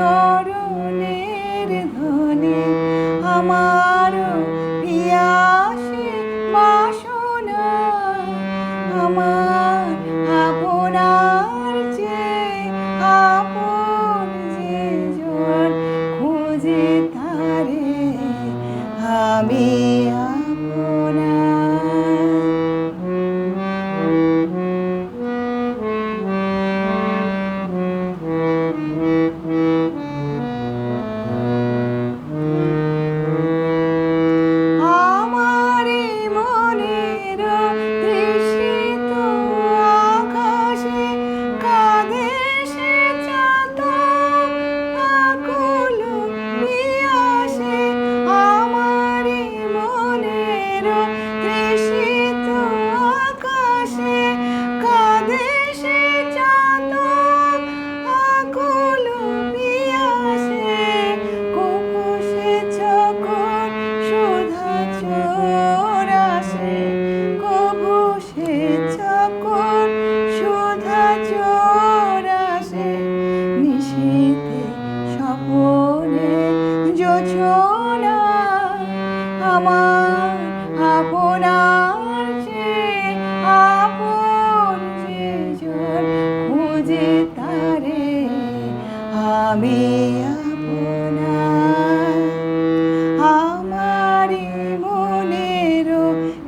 চরণের ধ্বনি আমার পিয়াসী বাসনা, আমার আপনার যে আপন যে জন খুঁজে তারে আমি যোছনা আমার আপনার যে আপন যে জন খুঁজে তারে আমি আপনার। আমারি মনের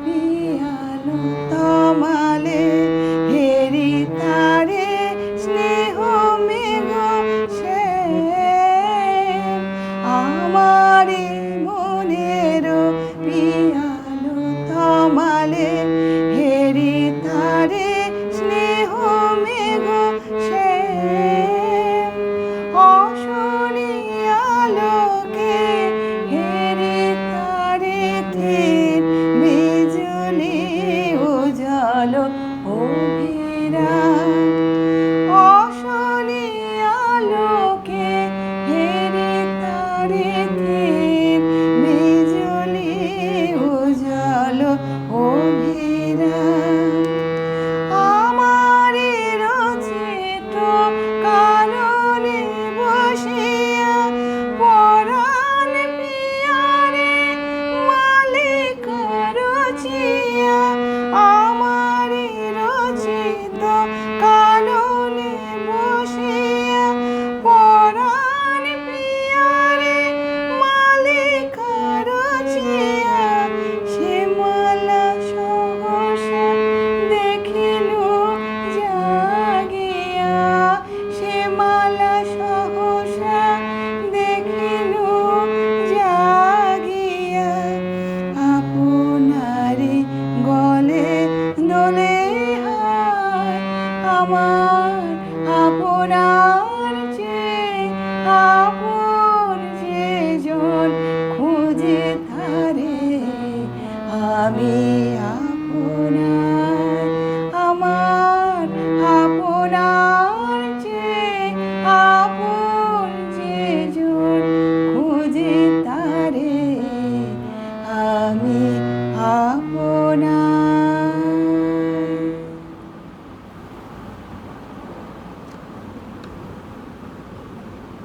পিয়ালো তমালে হেরি তারে স্নেহ মেঘ সে আমারি মনের পিয়ালো তমালে হেরি তারে স্নেহ মেঘ সে অশনি আলোকে হেরি তারে তীর বিজুলি উজালো অভিরাম। অশনি আলোকে হেরি তারে তীর বিজুলি উজালো অভিরাম। আমারি রচিত কাননে বসিয়া পরাণ পিয়ারে মালিক রচিয়া আমারি রচিত কাননে বসিয়া পরাণ পিয়ারে মালিক রচিয়া সে মালা সহসা দেখিল জাগিয়া, সে মালা সহসা দেখিল জাগিয়া আপনারি গলে দোলে হায় আমার আপনার যে আপন যে জন খুঁজে তারে আমি আপনার। আমার আপনার যে আপন যে জন খুঁজে তারে আমি আপনার।